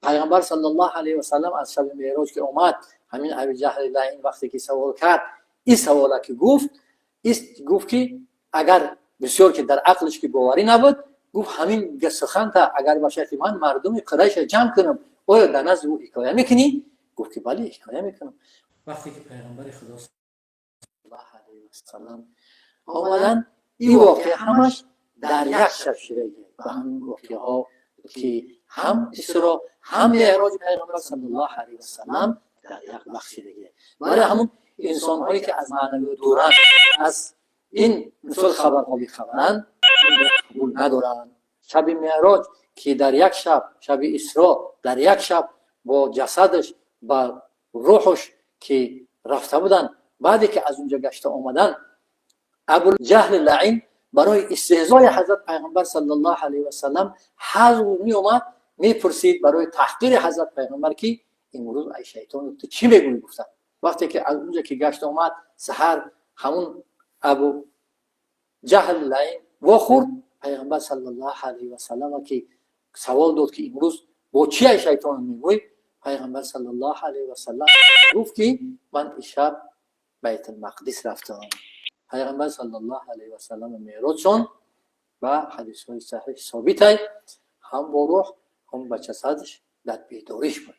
پیغمبر صلی الله علیه و سلم از شب معراج که اومد، همین ابی جهل لعین وقتی که سوال کرد، این سوالا که گفت که اگر بسیار که در عقلش که باوری نبود، گفت همین سخن تا اگر باشه که من مردم قریش جمع کنم، آیا در نزد او حکایه میکنی؟ گفت که بله حکایه میکنم. وقتی که پیغمبر خدا صلی الله علیه و سلم اولا این واقعه همش در یک شب شده و همین واقعه ها که هم اسراء هم معراج پیغمبر صلی الله علیه و سلم در یک بخش دیگه، برای همون انسان هایی که از معنوی دورن از این مثل خبرها بیخبرند قبول ندارن. شب معراج که در یک شب، شب اسراء در یک شب با جسدش با روحش که رفته بودن، بعدی که از اونجا گشته آمدن، ابو جهل لعین برای استهزای حضرت پیغمبر صلی الله علیه و سلم حاضر می اومد میپرسید برای تحقیر حضرت پیغمبر که امروز ای شیطان تو چی میگویی؟ گفتن وقتی که از اونجا که گشت اومد سحر، همون ابو جهل لعین وخورد پیغمبر صلی الله علیه و سلم که سوال داد که امروز با چی ای شیطان میگویی؟ پیغمبر صلی الله علیه و سلم گفت که من شب بیت المقدس رفتم. پیغمبر صلی الله علیه و سلم معراج شد و حدیث های صحیح ثابت هم با روح هم با جسدش در بیداریش بود.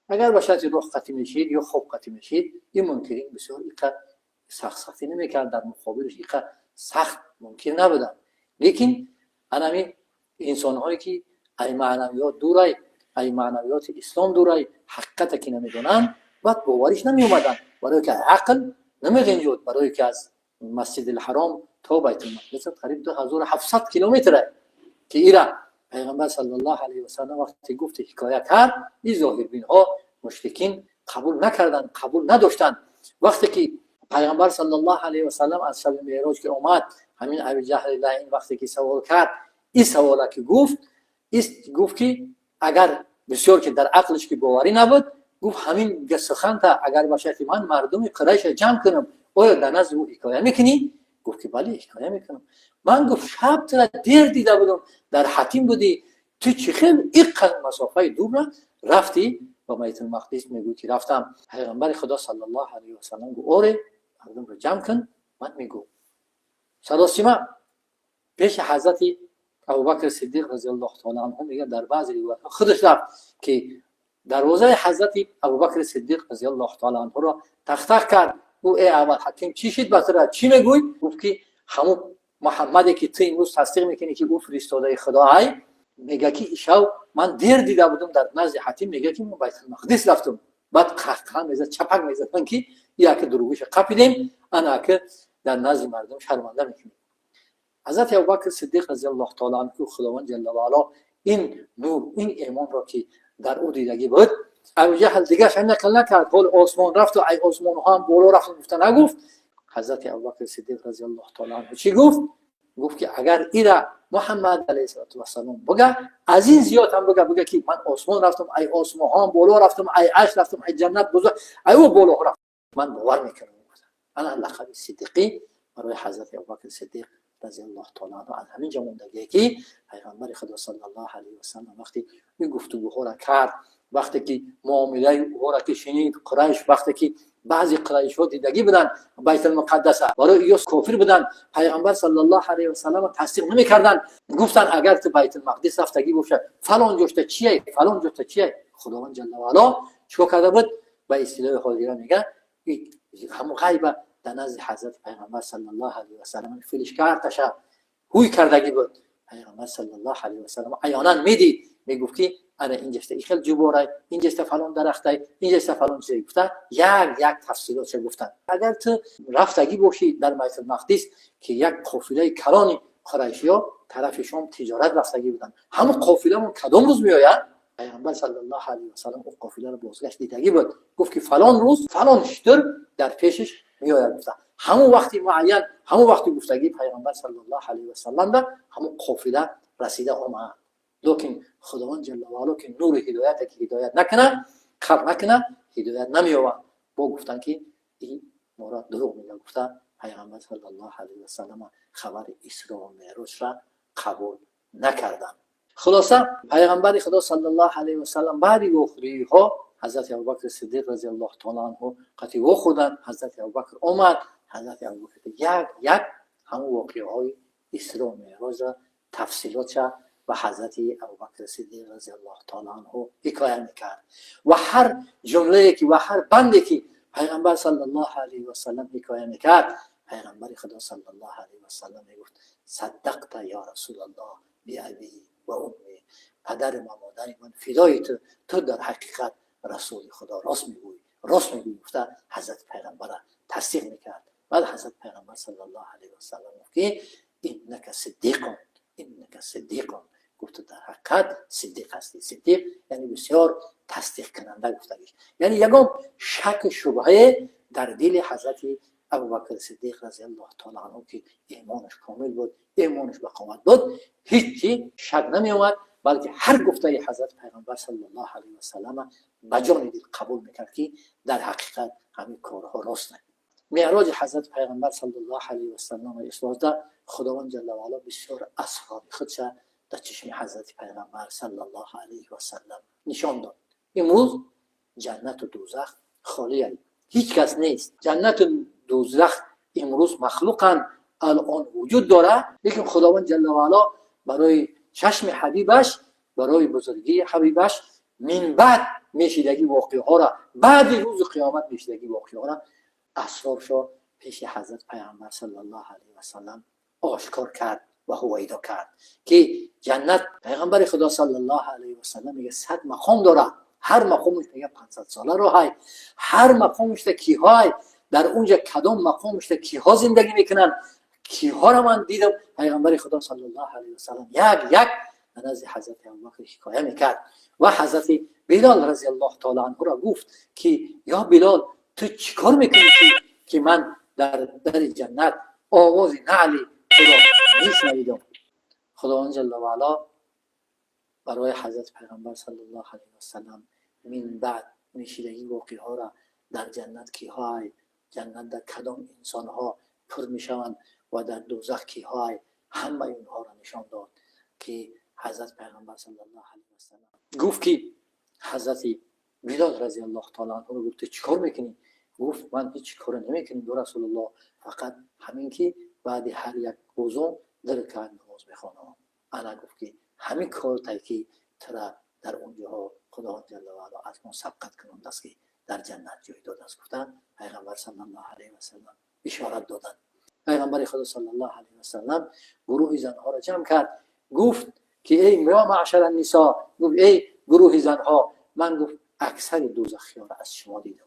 اگر به شرط روح قطعی میشید یا خواب قطعی میشید، این ممکنه بسیار اینقدر سختی نمیکرد، در مقابلش اینقدر سخت ممکن نبودن. لیکن انمی انسان هایی که ای معنویات دورای، ای معنویات اسلام دورای، حقیقت که نمیدونن، بعد باورش نمی اومدن، برای که عقل نمیگنجود. برای که از مسجد الحرام تا بیت المقدس قریب 2700 کیلومتره که ایرا پیغمبر صلی الله علیه و سلم وقتی گفت حکایه کرد، این ظاهربین ها مشرکین قبول نکردن، قبول نداشتن. وقتی که پیغمبر صلی الله علیه و سلم از شب معراج که اومد، همین ابی جهل لعین وقتی که سوال کرد، این سوالا که گفت که اگر بسیار که در عقلش که باوری نبود، گفت همین سخن تا اگر باشه که من مردم قریش جمع کنم، آیا در نزد او حکایه میکنی؟ گفت که بله حکایه میکنم. من گفت شب تو دیر دیده بودم، در حتیم بودی، تو چی خیلی اینقدر مسافه دور رفتی با بیت المقدس؟ میگوی که رفتم. پیغمبر خدا صلی الله علیه و سلم گفت آره مردم رو جمع کن. من میگو سلاسیمه پیش حضرت ابوبکر صدیق رضی الله تعالی عنه میگه، در بعضی روایات خودش رفت که دروازه حضرت ابوبکر صدیق رضی الله تعالی عنه را تق کرد. او ای اول حکیم چی شد بسرا چی میگوی؟ گفت که همون محمدی که تو امروز تصدیق میکنی که او فرستاده خدا ای، میگه که ایشو من دیر دیده بودم در نزد حتیم، میگه که من بیت المقدس رفتم. بعد قهقه میزد، چپک میزدن که یا که دروغش قپیدیم، انا که در نزد مردم شرمنده میکنیم. حضرت ابوبکر صدیق رضی الله تعالی عنه خداوند جل و علا این نور، این ایمان را که در او دیدگی بود، ابو جهل دیگه شن نکل نکرد، قول آسمان رفت و ای آسمان ها هم بالا رفت، گفت نگفت. حضرت ابوبکر صدیق رضی الله تعالی عنه چی گفت؟ گفت که اگر ایرا محمد علیه السلام بگه از این زیاد هم بگه که من آسمان رفتم، ای آسمان ها هم بالا رفتم، ای عرش رفتم، ای جنت بزرگ، ای او بالا رفت، من باور میکنم. انا لقب صدیقی برای حضرت ابوبکر صدیق رضی الله تعالی عنه از همین جموندگی که پیغمبر خدا صلی الله علیه و سلم وقتی این گفتگوها را کرد، وقتی که معامله او را که شنید قریش، وقتی که بعضی قریش ها دیدگی بودن بیت المقدس برای ایوس کافر بودن، پیغمبر صلی الله علیه و سلم تصدیق نمی‌کردن، گفتن اگر تو بیت المقدس رفتگی باشه فلان جشت چیه، فلان جشت چیه. خداوند جل و علا چیکار کرده بود؟ به اصطلاح حاضران میگه همون غیب در نزد حضرت پیغمبر صلی الله علیه و سلم فیلش کردش هوی کردگی بود. پیغمبر صلی الله علیه و سلم عیانا میدید، میگفت که آره این جسته خیلی جبوره، این جسته فلان درخته، این جسته فلان چیزی گفته، یک تفسیرات گفتن. اگر تو رفتگی باشی در بیت المقدس که یک قافله کلانی قریشیا طرف شام تجارت رفتگی بودن، همون قافلهمون کدام روز میآید؟ پیغمبر صلی الله علیه و سلم اون قافله رو بازگشت دیدگی بود، گفت که فلان روز فلان شتر در پیشش میآید. گفت همون وقتی معین، همون وقتی گفتگی پیغمبر صلی الله علیه و سلم در همون قافله رسیده آمد. لیکن خداوند جل و علا که نور هدایت که هدایت نکنه، خلق نکنه، هدایت نمی‌یابد. با گفتن که این مراد دروغ میگه. گفته پیغمبر صلی الله علیه و سلم خبر اسراء و معراج را قبول نکردند. خلاصه پیغمبر خدا صلی الله علیه و سلم بعد گفتگوی ها حضرت ابوبکر صدیق رضی الله تعالی عنه قطعی خوردن. حضرت ابوبکر اومد، حضرت ابوبکر یک همون واقعه های اسراء و معراج را تفصیلات و حضرت ابوبکر صدیق رضی الله تعالی عنه حکایت میکرد و هر جمله که و هر بندی که پیغمبر صلی الله علیه و سلم حکایت میکرد، پیغمبر خدا صلی الله علیه و سلم میگفت صدقت یا رسول الله بی ابی و امی، پدر و مادر من فدای تو در حقیقت رسول خدا راست میگویی گفته حضرت پیغمبر تصدیق میکرد. بعد حضرت پیغمبر صلی الله علیه و سلم گفت که اینک صدیقون گفت در حقیقت صدیق هستی. صدیق یعنی بسیار تصدیق کننده گفتگیش، یعنی یگام شک شبهه در دل حضرت ابوبکر صدیق رضی الله تعالی عنه که ایمانش کامل بود، ایمانش به قامت بود، هیچی شک نمی اومد، بلکه هر گفته حضرت پیغمبر صلی الله علیه و سلم به جان دل قبول میکرد که در حقیقت همین کارها راسته. معراج حضرت پیغمبر صلی الله علیه و سلم اسوازده خداوند جل و علا بسیار اسرار خودش در چشم حضرت پیغمبر صلی الله علیه و سلم نشان داد. امروز جنت و دوزخ خالی هیچ کس نیست. جنت و دوزخ امروز مخلوقن، الان وجود داره، لیکن خداوند جل و علا برای چشم حبیبش، برای بزرگی حبیبش من بعد میشیدگی واقعه ها را، بعد روز قیامت میشیدگی واقعه ها را اسرارشو پیش حضرت پیغمبر صلی الله علیه و سلم آشکار کرد و هویدا کرد که جنت پیغمبر خدا صلی الله علیه و سلم میگه 100 مقام داره، هر مقامش میگه 500 ساله رو های، هر مقامش کیهای در اونجا کدام مقامش کیها زندگی میکنن، کیها رو من دیدم. پیغمبر خدا صلی الله علیه و سلم یک نزد حضرت ابوبکر حکایت میکرد و حضرت بلال رضی الله تعالی عنه را گفت که یا بلال تو چیکار میکنی که من در جنت آواز نعلی تو را میشنویدم. خداوند جل و علا برای حضرت پیغمبر صلی الله علیه و سلم من بعد میشیدگی واقعه ها را در جنت کیهای، جنت در کدام انسان ها پر میشوند و در دوزخ کیهای، همه اینها را نشان داد که حضرت پیغمبر صلی الله علیه و سلم گفت که حضرت بلال رضی الله تعالی عنه گفت چیکار میکنی؟ گفت من هیچ کار نمیکنم یا رسول الله، فقط همین که بعد هر یک وضو در رکعت نماز میخوانم. انا گفت که همین کار تا که ترا در اونجا خداوند جل و علا از ما سبقت کنند است که در جنت جای داده است. گفتن پیغمبر صلی الله علیه و سلم اشارت دادن. پیغمبر خدا صلی الله علیه و سلم گروه زنها را جمع کرد، گفت که ای معشر النساء، گفت ای گروه زنها، من گفت اکثر دوزخیان را از شما دیدم.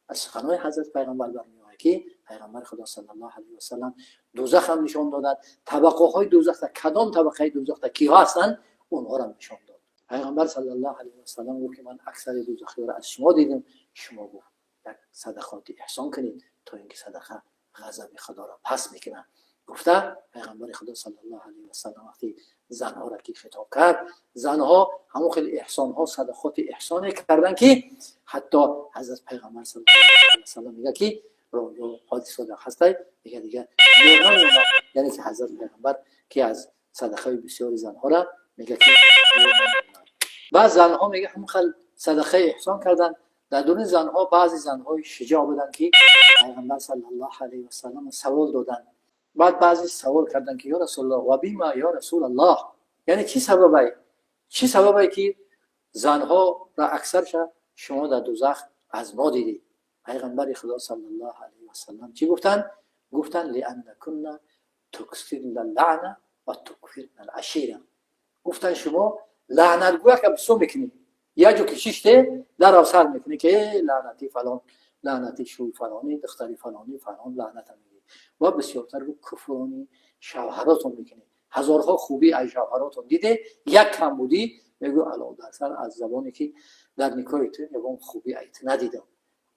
از سخنهای حضرت پیغمبر برمی‌آید که پیغمبر خدا صلی الله علیه و سلم دوزخ هم نشان دادند، طبقه های دوزخ در کدام طبقه دوزخ کیها هستند اونها را نشان داد. پیغمبر صلی الله علیه و سلم گفت که من اکثر دوزخیان را از شما دیدم. شما گفت یک صدقات احسان کنید تا اینکه صدقه غضب خدا را پس میکنه. گفته پیغمبر خدا صلی الله علیه و سلم وقتی زنها را که خطاب کرد، زنها همون خیلی احسان ها صدقات احسان کردن که حتی حضرت پیغمبر صلی الله علیه و سلم میگه که رو حادث صدق هسته دیگه یعنی که حضرت پیغمبر که از صدقه بسیاری زنها را میگه که بعض زنها میگه همون خیلی صدقه احسان کردن. در دون زنها بعضی زنهای شجاع بودن که پیغمبر صلی الله علیه و سلم سوال دادن. بعد بعضی سوال کردن که یا رسول الله و بیما یا رسول الله، یعنی چی سببه که زنها را اکثرش شما در دوزخ از ما دیدید؟ پیغمبر خدا صلی الله علیه و سلم چی گفتن؟ گفتن لئنکن تکثرن اللعنه و تکفرن العشیره. گفتن شما لعنت گویا که بسو میکنید، یا جو کشیشته در آثار میکنی که لعنتی فلان، لعنتی شوی فلانی، دختری فلانی فلان لعنت میگی و بسیارتر رو کفرانی شوهراتون میکنی. هزارها خوبی از شوهراتون دیده، یک کم بودی میگو علاوه در سر از زبانی که در نکاح تو یگان خوبی ایت ندیدم.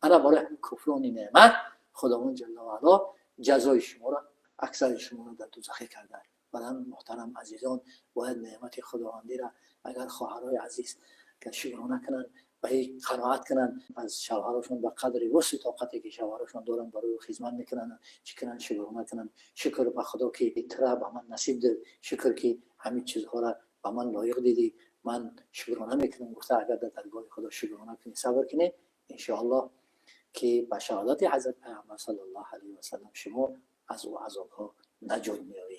انا برای کفرانی نعمت خداوند جل و علا جزای شما را اکثر شما را در دوزخ کرده. برای محترم عزیزان باید نعمت خداوندی را اگر خواهرای عزیز که شکرانه کنن و قناعت کنن از شوهرشون به قدر وسع طاقتی که شوهرشون دارن برای خدمت میکنن، چیکنن شکرانه کنن. شکر به خدا که اطلاع به من نصیب ده، شکر که همین چیزها را و من لایق دیدی، من شکرانه میکنم. گفته اگر در درگاه خدا شکرانه کنی، صبر کنی، انشاءالله که به شهادت حضرت پیامبر صلی الله علیه و سلم شما از او عذاب ها نجات می‌یابید.